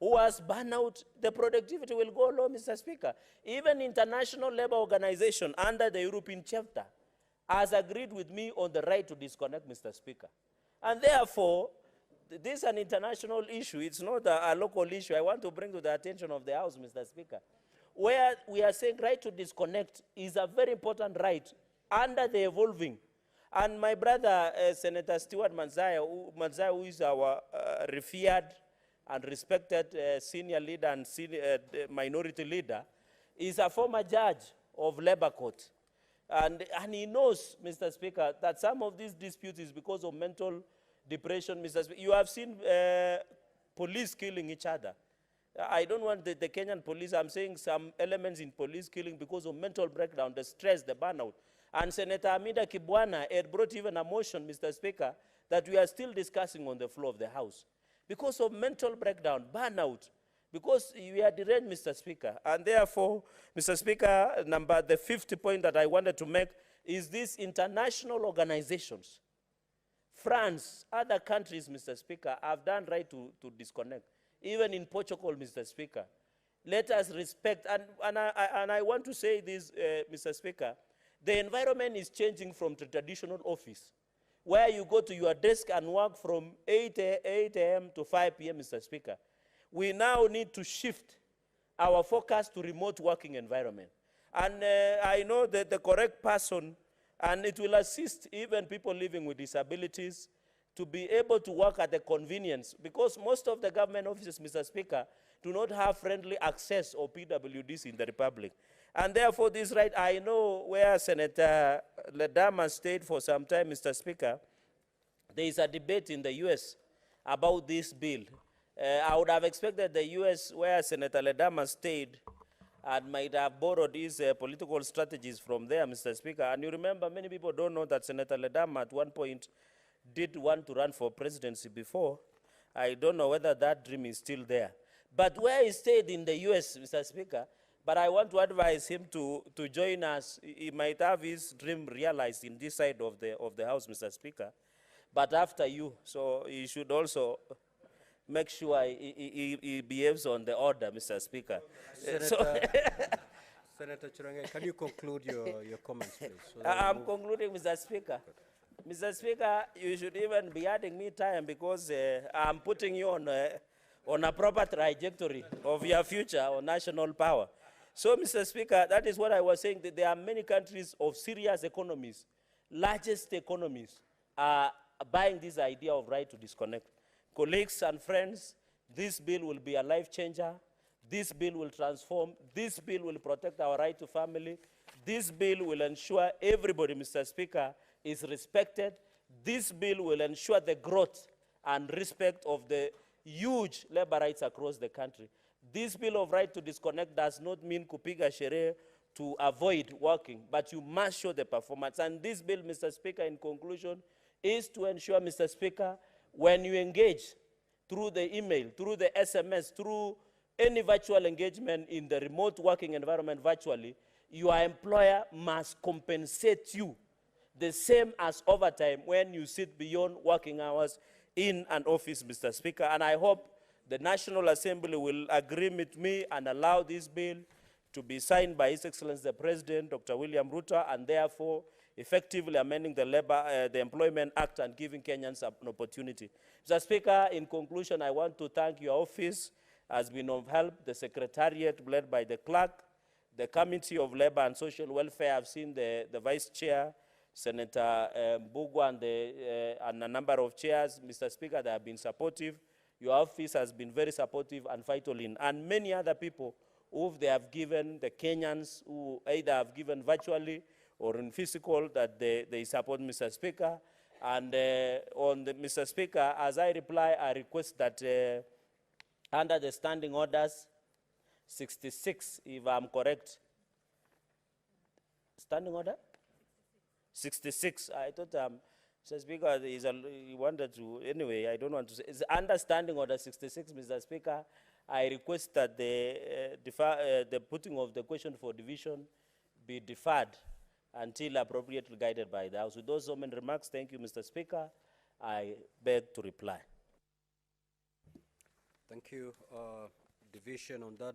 who has burnout, the productivity will go low, Mr. Speaker. Even International Labour Organization under the European chapter has agreed with me on the right to disconnect, Mr. Speaker. And therefore, this is an international issue. It's not a local issue. I want to bring to the attention of the House, Mr. Speaker, where we are saying right to disconnect is a very important right under the evolving. And my brother, Senator Stewart Manzai, who is our revered and respected senior leader and minority leader, is a former judge of Labour Court. And he knows, Mr. Speaker, that some of these disputes is because of mental depression, Mr. Speaker. You have seen police killing each other. I don't want the Kenyan police. I'm saying some elements in police killing because of mental breakdown, the stress, the burnout. And Senator Amida Kibwana had brought even a motion, Mr. Speaker, that we are still discussing on the floor of the House. Because of mental breakdown, burnout, because we are deranged, Mr. Speaker. And therefore, Mr. Speaker, the 50th point that I wanted to make is these international organizations. France, other countries, Mr. Speaker, have done right to disconnect. Even in Portugal, Mr. Speaker. Let us respect, and I want to say this, Mr. Speaker, the environment is changing from the traditional office, where you go to your desk and work from 8 a.m. to 5 p.m., Mr. Speaker. We now need to shift our focus to remote working environment. And I know that the correct person, and it will assist even people living with disabilities to be able to work at the convenience, because most of the government offices, Mr. Speaker, do not have friendly access or PWDs in the Republic. And therefore, this right, I know where Senator Ledama stayed for some time, Mr. Speaker, there is a debate in the U.S. about this bill. I would have expected the U.S., where Senator Ledama stayed, and might have borrowed these political strategies from there, Mr. Speaker. And you remember, many people don't know that Senator Ledama at one point did want to run for presidency before. I don't know whether that dream is still there. But where he stayed in the U.S., Mr. Speaker, but I want to advise him to join us. He might have his dream realized in this side of the House, Mr. Speaker, but after you. So he should also make sure he behaves on the order, Mr. Speaker. Senator Cheregei, can you conclude your comments, please? So I'm concluding, Mr. Speaker. Mr. Speaker, you should even be adding me time, because I'm putting you on a proper trajectory of your future or national power. So, Mr. Speaker, that is what I was saying, that there are many countries of serious economies, largest economies, are buying this idea of right to disconnect. Colleagues and friends, this bill will be a life changer. This bill will transform. This bill will protect our right to family. This bill will ensure everybody, Mr. Speaker, is respected. This bill will ensure the growth and respect of the huge labor rights across the country. This bill of right to disconnect does not mean kupiga sherehe to avoid working, but you must show the performance. And this bill, Mr. Speaker, in conclusion, is to ensure, Mr. Speaker, when you engage through the email, through the SMS, through any virtual engagement in the remote working environment virtually, your employer must compensate you the same as overtime when you sit beyond working hours in an office, Mr. Speaker. And I hope the National Assembly will agree with me and allow this bill to be signed by His Excellency the President, Dr. William Ruto, and therefore effectively amending the Employment Act and giving Kenyans an opportunity. Mr. Speaker, in conclusion, I want to thank your office has been of help, the Secretariat led by the clerk, the Committee of Labor and Social Welfare. I've seen the Vice Chair, Senator Mbugwa, and a number of chairs. Mr. Speaker, they have been supportive. Your office has been very supportive and vital in, and many other people who they have given, the Kenyans who either have given virtually or in physical, that they support, Mr. Speaker. And Mr. Speaker, as I reply, I request that under the standing orders 66, if I'm correct, standing order? 66, I thought Mr. Speaker, he wanted to, anyway, I don't want to say, it's understanding order 66, Mr. Speaker. I request that the putting of the question for division be deferred until appropriately guided by the House. With those opening remarks, thank you, Mr. Speaker. I beg to reply. Thank you. Division on that.